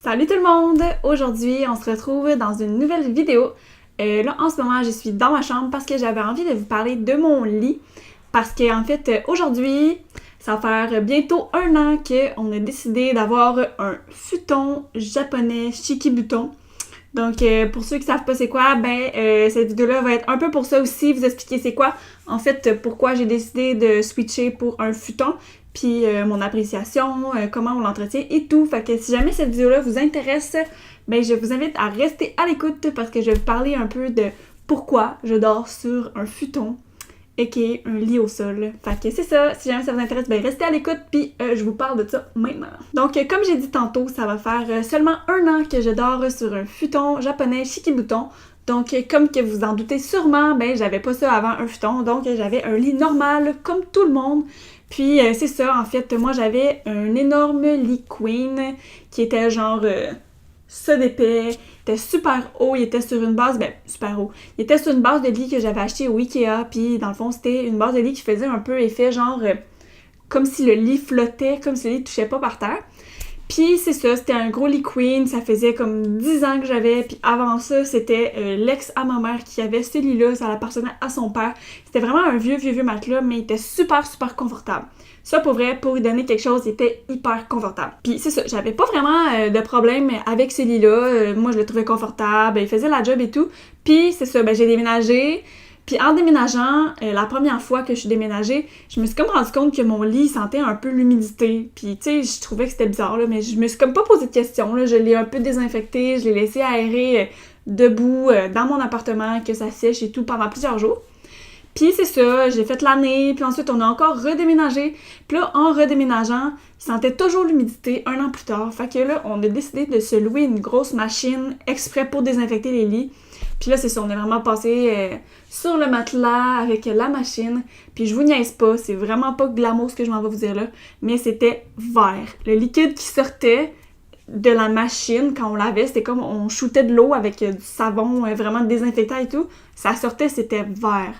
Salut tout le monde! Aujourd'hui, on se retrouve dans une nouvelle vidéo. Là, en ce moment, je suis dans ma chambre parce que j'avais envie de vous parler de mon lit. Parce que, en fait, aujourd'hui, ça va faire bientôt 1 an qu'on a décidé d'avoir un futon japonais Shikibuton. Donc, pour ceux qui savent pas c'est quoi, cette vidéo-là va être un peu pour ça aussi, vous expliquer c'est quoi. En fait, pourquoi j'ai décidé de switcher pour un futon, puis mon appréciation, comment on l'entretient et tout. Fait que si jamais cette vidéo-là vous intéresse, je vous invite à rester à l'écoute parce que je vais vous parler un peu de pourquoi je dors sur un futon et un lit au sol. Fait que c'est ça, si jamais ça vous intéresse, restez à l'écoute, puis je vous parle de ça maintenant. Donc, comme j'ai dit tantôt, ça va faire seulement 1 an que je dors sur un futon japonais Shikibuton. Donc, comme que vous en doutez sûrement, j'avais pas ça avant un futon, donc j'avais un lit normal, comme tout le monde. Puis, c'est ça, en fait, moi j'avais un énorme lit queen qui était genre ça d'épais, il était super haut, il était sur une base, super haut. Il était sur une base de lit que j'avais acheté au Ikea, puis dans le fond, c'était une base de lit qui faisait un peu effet genre comme si le lit flottait, comme si le lit touchait pas par terre. Puis c'est ça, c'était un gros lit queen, ça faisait comme 10 ans que j'avais, puis avant ça, c'était l'ex à ma mère qui avait ce lit-là, ça l'appartenait à son père. C'était vraiment un vieux matelas, mais il était super confortable. Ça, pour vrai, pour lui donner quelque chose, il était hyper confortable. Puis c'est ça, j'avais pas vraiment de problème avec ce lit-là. Moi, je le trouvais confortable, il faisait la job et tout. Puis c'est ça, j'ai déménagé. Puis en déménageant, la première fois que je suis déménagée, je me suis comme rendu compte que mon lit sentait un peu l'humidité. Puis tu sais, je trouvais que c'était bizarre, là, mais je me suis comme pas posé de questions. Là. Je l'ai un peu désinfecté, je l'ai laissé aérer debout dans mon appartement, que ça sèche et tout pendant plusieurs jours. Puis c'est ça, j'ai fait l'année, puis ensuite on a encore redéménagé. Puis là, en redéménageant, il sentait toujours l'humidité 1 an plus tard. Fait que là, on a décidé de se louer une grosse machine exprès pour désinfecter les lits. Puis là, c'est ça, on est vraiment passé sur le matelas avec la machine. Puis je vous niaise pas, c'est vraiment pas glamour ce que je m'en vais vous dire là, mais c'était vert. Le liquide qui sortait de la machine, quand on lavait, c'était comme on shootait de l'eau avec du savon vraiment désinfectant et tout. Ça sortait, c'était vert.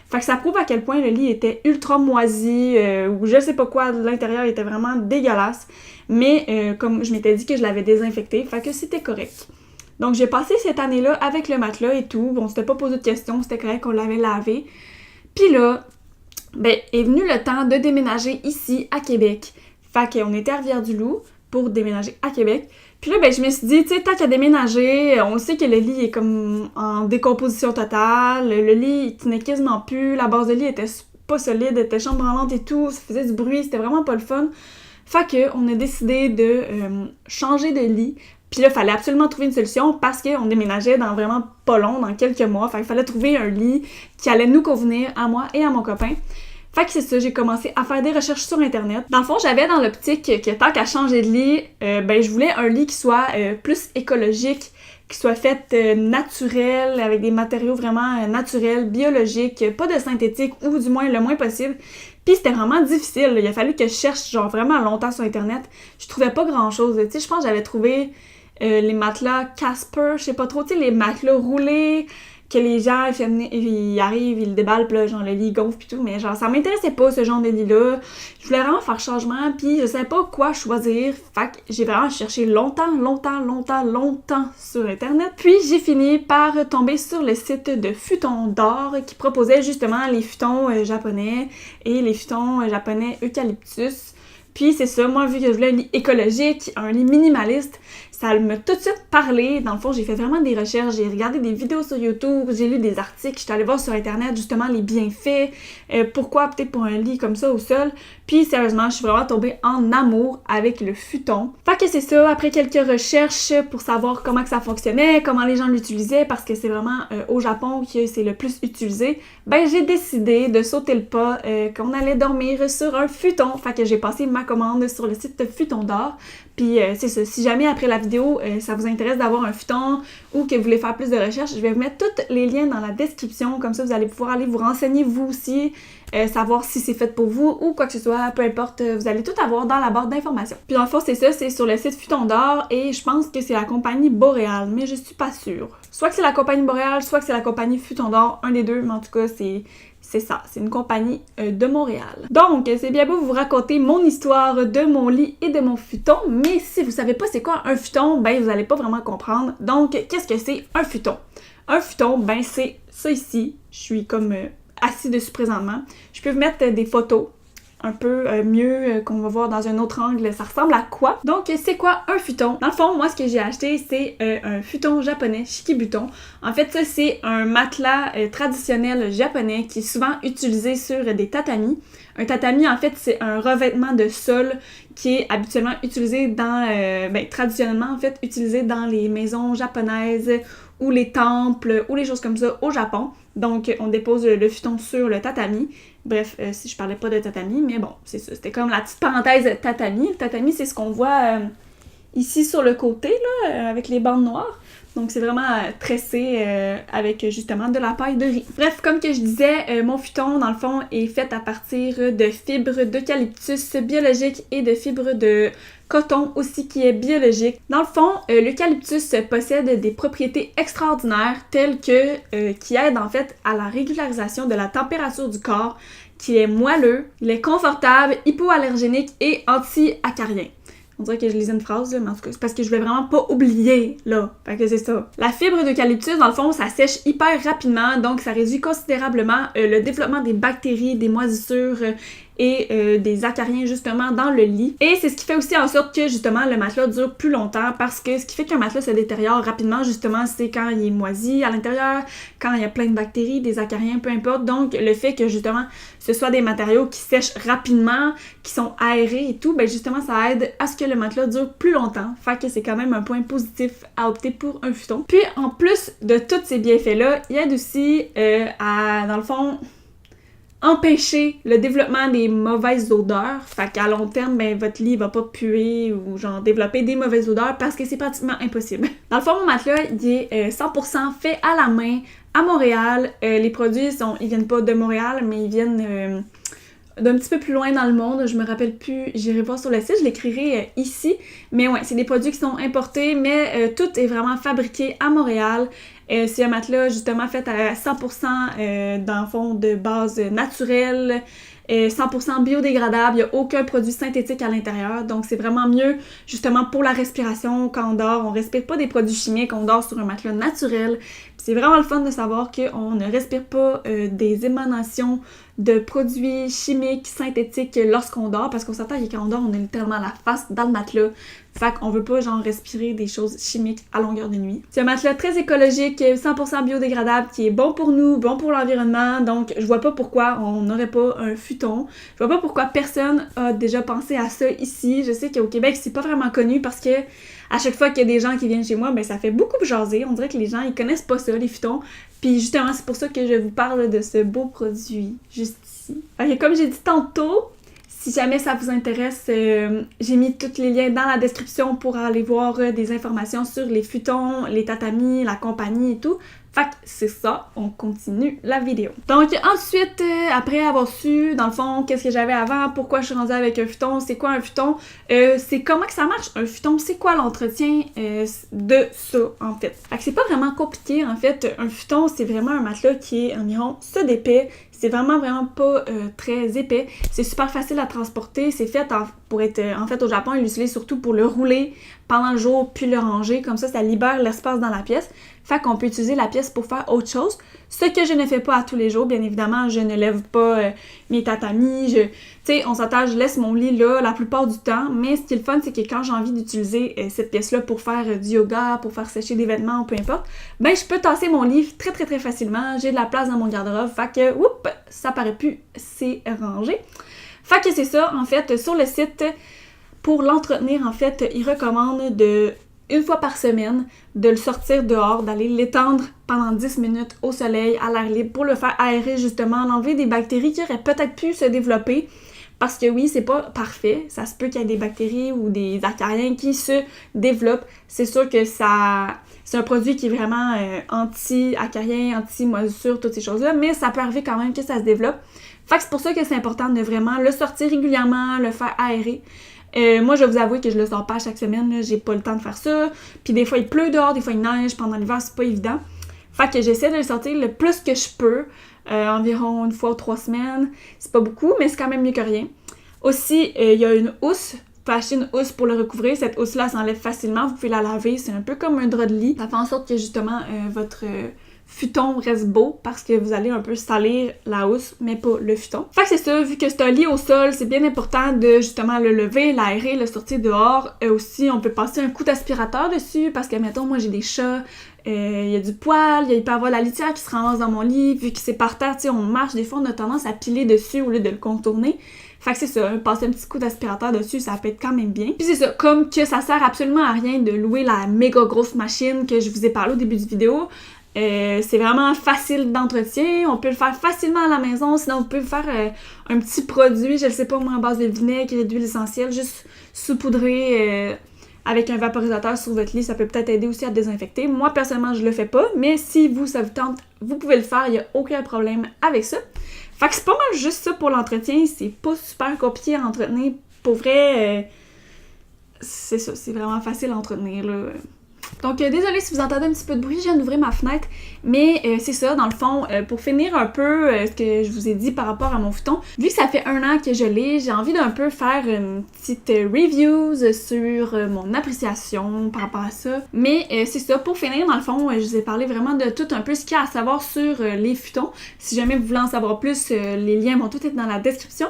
Fait que ça prouve à quel point le lit était ultra moisi, ou je sais pas quoi, l'intérieur était vraiment dégueulasse. Mais comme je m'étais dit que je l'avais désinfecté, fait que c'était correct. Donc j'ai passé cette année-là avec le matelas et tout. Bon, c'était pas posé de questions, c'était correct, on l'avait lavé. Puis là, est venu le temps de déménager ici, à Québec. Fait qu'on était à Rivière-du-Loup pour déménager à Québec. Puis là, je me suis dit, tu sais, tant qu'à déménager, on sait que le lit est comme en décomposition totale, le lit, il tenait quasiment plus, la base de lit était pas solide, était chambranlante et tout, ça faisait du bruit, c'était vraiment pas le fun. Fait qu'on a décidé de changer de lit. Puis là, il fallait absolument trouver une solution parce qu'on déménageait dans vraiment pas long, dans quelques mois. Fait qu'il fallait trouver un lit qui allait nous convenir à moi et à mon copain. Fait que c'est ça, j'ai commencé à faire des recherches sur Internet. Dans le fond, j'avais dans l'optique que tant qu'à changer de lit, je voulais un lit qui soit plus écologique, qui soit fait naturel, avec des matériaux vraiment naturels, biologiques, pas de synthétique, ou du moins le moins possible. Puis c'était vraiment difficile, il a fallu que je cherche genre vraiment longtemps sur Internet. Je trouvais pas grand-chose, tu sais, je pense que j'avais trouvé les matelas Casper, je sais pas trop, tu sais, les matelas roulés, que les gens, ils arrivent, ils le déballent, pis là, genre, le lit gonfle pis tout, mais genre, ça m'intéressait pas, ce genre de lit-là. Je voulais vraiment faire changement, puis je savais pas quoi choisir, fait que j'ai vraiment cherché longtemps sur Internet. Puis j'ai fini par tomber sur le site de Futon d'or, qui proposait justement les futons japonais et les futons japonais eucalyptus. Puis c'est ça, moi, vu que je voulais un lit écologique, un lit minimaliste, ça m'a tout de suite parlé. Dans le fond, j'ai fait vraiment des recherches, j'ai regardé des vidéos sur YouTube, j'ai lu des articles, j'étais allée voir sur Internet justement les bienfaits, pourquoi peut-être pour un lit comme ça au sol. Puis sérieusement, je suis vraiment tombée en amour avec le futon. Fait que c'est ça, après quelques recherches pour savoir comment que ça fonctionnait, comment les gens l'utilisaient, parce que c'est vraiment au Japon que c'est le plus utilisé, j'ai décidé de sauter le pas qu'on allait dormir sur un futon. Fait que j'ai passé ma commande sur le site Futon d'or. Puis c'est ça, si jamais après la vidéo, ça vous intéresse d'avoir un futon ou que vous voulez faire plus de recherches, je vais vous mettre tous les liens dans la description, comme ça vous allez pouvoir aller vous renseigner vous aussi, savoir si c'est fait pour vous ou quoi que ce soit, peu importe, vous allez tout avoir dans la barre d'informations. Puis dans le fond, c'est ça, c'est sur le site Futon d'or et je pense que c'est la compagnie Boréal, mais je suis pas sûre. Soit que c'est la compagnie Boréal, soit que c'est la compagnie Futon d'or, un des deux, mais en tout cas, c'est ça, c'est une compagnie de Montréal. Donc, c'est bien beau vous raconter mon histoire de mon lit et de mon futon, mais si vous savez pas c'est quoi un futon, ben vous allez pas vraiment comprendre. Donc, qu'est-ce que c'est un futon? Un futon, ben c'est ça ici. Je suis comme assis dessus présentement. Je peux vous mettre des photos un peu mieux qu'on va voir dans un autre angle. Ça ressemble à quoi? Donc, c'est quoi un futon? Dans le fond, moi, ce que j'ai acheté, c'est un futon japonais, Shikibuton. En fait, ça, c'est un matelas traditionnel japonais qui est souvent utilisé sur des tatamis. Un tatami, en fait, c'est un revêtement de sol qui est habituellement utilisé dans, traditionnellement, en fait, utilisé dans les maisons japonaises ou les temples ou les choses comme ça au Japon. Donc, on dépose le futon sur le tatami. Bref, si je parlais pas de tatami, mais bon, c'est ça. C'était comme la petite parenthèse tatami. Le tatami, c'est ce qu'on voit ici sur le côté, là, avec les bandes noires. Donc, c'est vraiment tressé avec justement de la paille de riz. Bref, comme que je disais, mon futon, dans le fond, est fait à partir de fibres d'eucalyptus biologique et de fibres de coton aussi qui est biologique. Dans le fond, l'eucalyptus possède des propriétés extraordinaires telles que qui aident en fait à la régularisation de la température du corps, qui est moelleux, il est confortable, hypoallergénique et anti-acarien. On dirait que je lisais une phrase, là, mais en tout cas, c'est parce que je voulais vraiment pas oublier, là. Fait que c'est ça. La fibre d'eucalyptus, dans le fond, ça sèche hyper rapidement, donc ça réduit considérablement le développement des bactéries, des moisissures et des acariens, justement, dans le lit. Et c'est ce qui fait aussi en sorte que, justement, le matelas dure plus longtemps, parce que ce qui fait qu'un matelas se détériore rapidement, justement, c'est quand il est moisi à l'intérieur, quand il y a plein de bactéries, des acariens, peu importe. Donc, le fait que, justement, ce soit des matériaux qui sèchent rapidement, qui sont aérés et tout, ben justement, ça aide à ce que le matelas dure plus longtemps. Fait que c'est quand même un point positif à opter pour un futon. Puis, en plus de tous ces bienfaits-là, il aide aussi à, dans le fond, empêcher le développement des mauvaises odeurs. Fait qu'à long terme, ben, votre lit va pas puer ou genre développer des mauvaises odeurs parce que c'est pratiquement impossible. Dans le fond, mon matelas, il est 100% fait à la main à Montréal. Les produits, ils viennent pas de Montréal, mais ils viennent d'un petit peu plus loin dans le monde. Je me rappelle plus, j'irai voir sur le site, je l'écrirai ici. Mais ouais, c'est des produits qui sont importés, mais tout est vraiment fabriqué à Montréal. C'est un matelas justement fait à 100% dans le fond de base naturelle, 100% biodégradable, il n'y a aucun produit synthétique à l'intérieur, donc c'est vraiment mieux justement pour la respiration quand on dort. On respire pas des produits chimiques, on dort sur un matelas naturel. Puis c'est vraiment le fun de savoir qu'on ne respire pas des émanations de produits chimiques, synthétiques lorsqu'on dort, parce qu'on s'entend que quand on dort, on a littéralement la face dans le matelas. Fait qu'on veut pas genre respirer des choses chimiques à longueur de nuit. C'est un matelas très écologique, 100% biodégradable, qui est bon pour nous, bon pour l'environnement, donc je vois pas pourquoi on n'aurait pas un futon. Je vois pas pourquoi personne a déjà pensé à ça ici. Je sais qu'au Québec, c'est pas vraiment connu parce que à chaque fois qu'il y a des gens qui viennent chez moi, ben ça fait beaucoup jaser. On dirait que les gens, ils connaissent pas ça, les futons. Puis justement, c'est pour ça que je vous parle de ce beau produit, juste ici. Ok, comme j'ai dit tantôt, si jamais ça vous intéresse, j'ai mis tous les liens dans la description pour aller voir des informations sur les futons, les tatamis, la compagnie et tout. Fait que c'est ça, on continue la vidéo. Donc ensuite, après avoir su, dans le fond, qu'est-ce que j'avais avant, pourquoi je suis rendue avec un futon, c'est quoi un futon, c'est comment que ça marche un futon, c'est quoi l'entretien de ça, en fait. Fait que c'est pas vraiment compliqué, en fait. Un futon, c'est vraiment un matelas qui est environ ça d'épais. C'est vraiment pas très épais. C'est super facile à transporter. C'est fait pour être... En fait, au Japon, ils l'utilisent surtout pour le rouler pendant le jour, puis le ranger. Comme ça libère l'espace dans la pièce. Fait qu'on peut utiliser la pièce pour faire autre chose. Ce que je ne fais pas à tous les jours. Bien évidemment, je ne lève pas mes tatamis. Tu sais, on s'attend, je laisse mon lit là la plupart du temps. Mais ce qui est le fun, c'est que quand j'ai envie d'utiliser cette pièce-là pour faire du yoga, pour faire sécher des vêtements ou peu importe, ben je peux tasser mon lit très très très facilement. J'ai de la place dans mon garde-robe. Fait que, oups, ça paraît plus, c'est rangé. Fait que c'est ça, en fait, sur le site, pour l'entretenir, en fait, ils recommandent une fois par semaine, de le sortir dehors, d'aller l'étendre pendant 10 minutes au soleil, à l'air libre, pour le faire aérer justement, l'enlever des bactéries qui auraient peut-être pu se développer. Parce que oui, c'est pas parfait. Ça se peut qu'il y ait des bactéries ou des acariens qui se développent. C'est sûr que c'est un produit qui est vraiment anti-acarien, anti-moisissure, toutes ces choses-là, mais ça peut arriver quand même que ça se développe. Fait que c'est pour ça que c'est important de vraiment le sortir régulièrement, le faire aérer. Moi, je vais vous avouer que je le sors pas chaque semaine, là, j'ai pas le temps de faire ça. Puis des fois, il pleut dehors, des fois, il neige. Pendant l'hiver, c'est pas évident. Fait que j'essaie de le sortir le plus que je peux. environ une fois ou 3 semaines. C'est pas beaucoup, mais c'est quand même mieux que rien. Aussi, il y a une housse. Vous pouvez acheter une housse pour le recouvrir. Cette housse-là s'enlève facilement. Vous pouvez la laver. C'est un peu comme un drap de lit. Ça fait en sorte que justement, votre futon reste beau parce que vous allez un peu salir la housse, mais pas le futon. Fait que c'est ça, vu que c'est un lit au sol, c'est bien important de justement le lever, l'aérer, le sortir dehors. Aussi, on peut passer un coup d'aspirateur dessus parce que, mettons, moi j'ai des chats, il y a du poil, il peut y avoir la litière qui se ramasse dans mon lit, vu que c'est par terre, tu sais, on marche, des fois on a tendance à piler dessus au lieu de le contourner. Fait que c'est ça, passer un petit coup d'aspirateur dessus, ça peut être quand même bien. Puis c'est ça, comme que ça sert absolument à rien de louer la méga grosse machine que je vous ai parlé au début du vidéo. C'est vraiment facile d'entretien, on peut le faire facilement à la maison, sinon vous pouvez faire un petit produit, je ne sais pas moi, en base de vinaigre et d'huile essentielle, juste saupoudrer avec un vaporisateur sur votre lit, ça peut peut-être aider aussi à désinfecter. Moi personnellement je le fais pas, mais si vous ça vous tente, vous pouvez le faire, il n'y a aucun problème avec ça. Fait que c'est pas mal juste ça pour l'entretien, c'est pas super compliqué à entretenir, pour vrai, c'est ça, c'est vraiment facile à entretenir là. Donc, désolée si vous entendez un petit peu de bruit, je viens d'ouvrir ma fenêtre, mais c'est ça, dans le fond, pour finir un peu ce que je vous ai dit par rapport à mon futon, vu que ça fait 1 an que je l'ai, j'ai envie d'un peu faire une petite review sur mon appréciation par rapport à ça. Mais c'est ça, pour finir, dans le fond, je vous ai parlé vraiment de tout un peu ce qu'il y a à savoir sur les futons. Si jamais vous voulez en savoir plus, les liens vont tous être dans la description.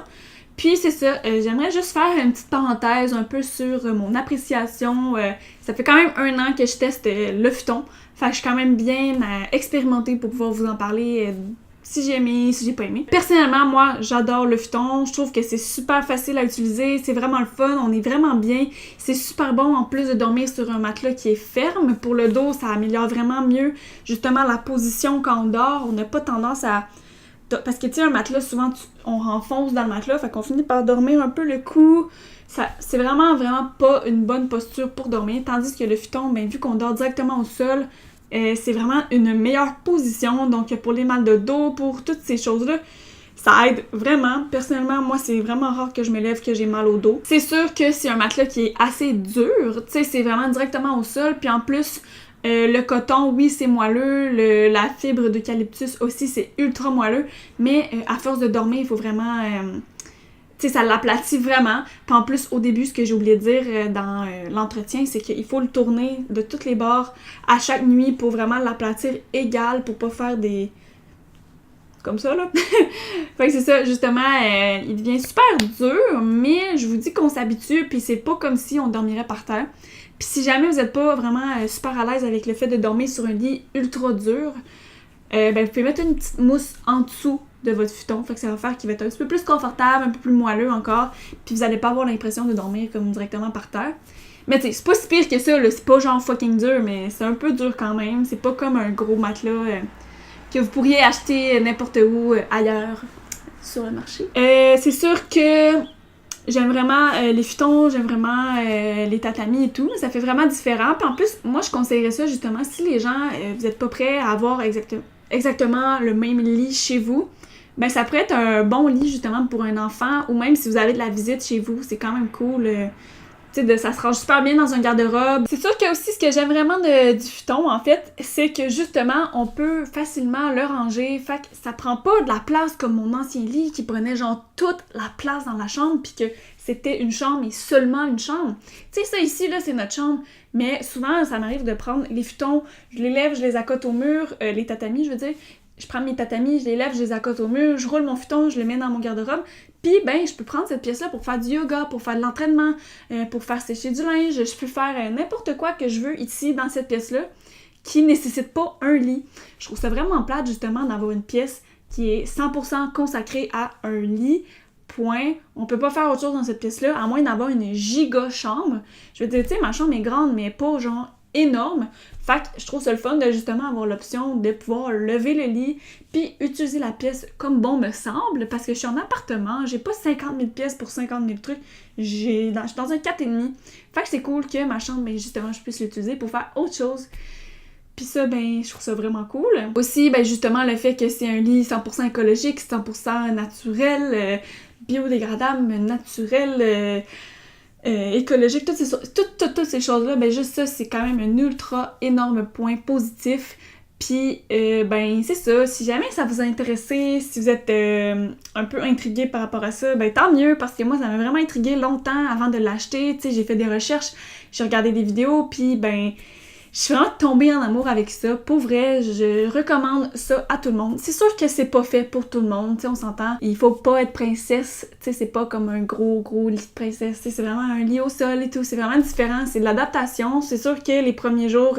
Puis c'est ça, j'aimerais juste faire une petite parenthèse un peu sur mon appréciation. Ça fait quand même 1 an que je teste le futon. Fait que je suis quand même bien expérimentée pour pouvoir vous en parler si j'ai aimé, si j'ai pas aimé. Personnellement, moi, j'adore le futon. Je trouve que c'est super facile à utiliser. C'est vraiment le fun. On est vraiment bien. C'est super bon en plus de dormir sur un matelas qui est ferme. Pour le dos, ça améliore vraiment mieux justement la position quand on dort. On n'a pas tendance à... Parce que tu sais, un matelas, souvent, on renfonce dans le matelas, fait qu'on finit par dormir un peu le cou. C'est vraiment pas une bonne posture pour dormir. Tandis que le futon, ben, vu qu'on dort directement au sol, c'est vraiment une meilleure position. Donc, pour les mal de dos, pour toutes ces choses-là, ça aide vraiment. Personnellement, moi, c'est vraiment rare que je me lève que j'ai mal au dos. C'est sûr que c'est un matelas qui est assez dur. Tu sais, c'est vraiment directement au sol. Puis en plus... le coton, oui, c'est moelleux. La fibre d'eucalyptus aussi, c'est ultra moelleux. Mais à force de dormir, il faut vraiment... tu sais, ça l'aplatit vraiment. Puis en plus, au début, ce que j'ai oublié de dire dans l'entretien, c'est qu'il faut le tourner de tous les bords à chaque nuit pour vraiment l'aplatir égal, pour pas faire des... comme ça, là. Fait que c'est ça, justement, il devient super dur, mais je vous dis qu'on s'habitue, puis c'est pas comme si on dormirait par terre. Puis si jamais vous n'êtes pas vraiment super à l'aise avec le fait de dormir sur un lit ultra dur, ben vous pouvez mettre une petite mousse en dessous de votre futon. Fait que ça va faire qu'il va être un petit peu plus confortable, un peu plus moelleux encore. Puis vous n'allez pas avoir l'impression de dormir comme directement par terre. Mais tu sais, c'est pas si pire que ça, là. C'est pas genre fucking dur, mais c'est un peu dur quand même. C'est pas comme un gros matelas que vous pourriez acheter n'importe où ailleurs sur le marché. C'est sûr que... j'aime vraiment les futons, j'aime vraiment les tatamis et tout, mais ça fait vraiment différent. Puis en plus, moi, je conseillerais ça justement si les gens, vous n'êtes pas prêts à avoir exactement le même lit chez vous, ben ça pourrait être un bon lit justement pour un enfant, ou même si vous avez de la visite chez vous, c'est quand même cool. Tu sais, ça se range super bien dans un garde-robe. C'est sûr que aussi, ce que j'aime vraiment du futon, en fait, c'est que justement, on peut facilement le ranger. Fait que ça prend pas de la place comme mon ancien lit qui prenait genre toute la place dans la chambre, puis que c'était une chambre et seulement une chambre. Tu sais, ça ici, là, c'est notre chambre. Mais souvent, ça m'arrive de prendre les futons, je les lève, je les accote au mur, les tatamis, je veux dire. Je prends mes tatamis, je les lève, je les accote au mur, je roule mon futon, je le mets dans mon garde-robe. Puis, ben, je peux prendre cette pièce-là pour faire du yoga, pour faire de l'entraînement, pour faire sécher du linge. Je peux faire n'importe quoi que je veux ici, dans cette pièce-là, qui nécessite pas un lit. Je trouve ça vraiment plate, justement, d'avoir une pièce qui est 100% consacrée à un lit. Point. On peut pas faire autre chose dans cette pièce-là, à moins d'avoir une giga chambre. Je veux dire, tu sais, ma chambre est grande, mais pas genre énorme. Fait que je trouve ça le fun de justement avoir l'option de pouvoir lever le lit puis utiliser la pièce comme bon me semble, parce que je suis en appartement, j'ai pas 50 000 pièces pour 50 000 trucs, je suis dans un 4,5. Fait que c'est cool que ma chambre, ben justement, je puisse l'utiliser pour faire autre chose. Puis ça, ben, je trouve ça vraiment cool. Aussi, ben justement, le fait que c'est un lit 100% écologique, 100% naturel, biodégradable, naturel... écologique, toutes ces choses-là, ben juste ça, c'est quand même un ultra énorme point positif. Puis, ben, c'est ça. Si jamais ça vous a intéressé, si vous êtes un peu intrigué par rapport à ça, ben, tant mieux, parce que moi, ça m'a vraiment intrigué longtemps avant de l'acheter. Tu sais, j'ai fait des recherches, j'ai regardé des vidéos, puis, ben, je suis vraiment tombée en amour avec ça. Pour vrai, je recommande ça à tout le monde. C'est sûr que c'est pas fait pour tout le monde, tu sais, on s'entend. Il faut pas être princesse, tu sais, c'est pas comme un gros lit de princesse, tu sais, c'est vraiment un lit au sol et tout. C'est vraiment différent, c'est de l'adaptation. C'est sûr que les premiers jours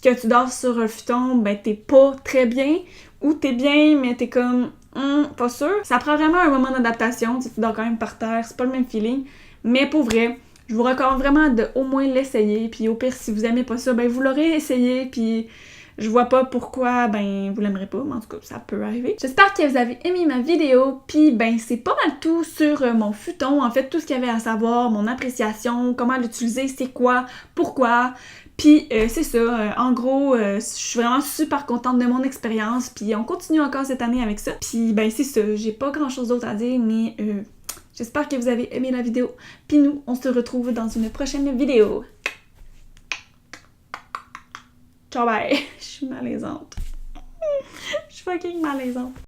que tu dors sur un futon, ben t'es pas très bien, ou t'es bien, mais t'es comme, pas sûr. Ça prend vraiment un moment d'adaptation, tu dors quand même par terre, c'est pas le même feeling. Mais pour vrai, je vous recommande vraiment de au moins l'essayer, puis au pire, si vous aimez pas ça, ben vous l'aurez essayé, puis je vois pas pourquoi, ben vous l'aimerez pas, mais en tout cas, ça peut arriver. J'espère que vous avez aimé ma vidéo, puis ben c'est pas mal tout sur mon futon, en fait, tout ce qu'il y avait à savoir, mon appréciation, comment l'utiliser, c'est quoi, pourquoi. Puis c'est ça, en gros, je suis vraiment super contente de mon expérience, puis on continue encore cette année avec ça. Puis ben c'est ça, j'ai pas grand chose d'autre à dire, mais j'espère que vous avez aimé la vidéo. Puis nous, on se retrouve dans une prochaine vidéo. Ciao bye! Je suis malaisante. Je suis fucking malaisante.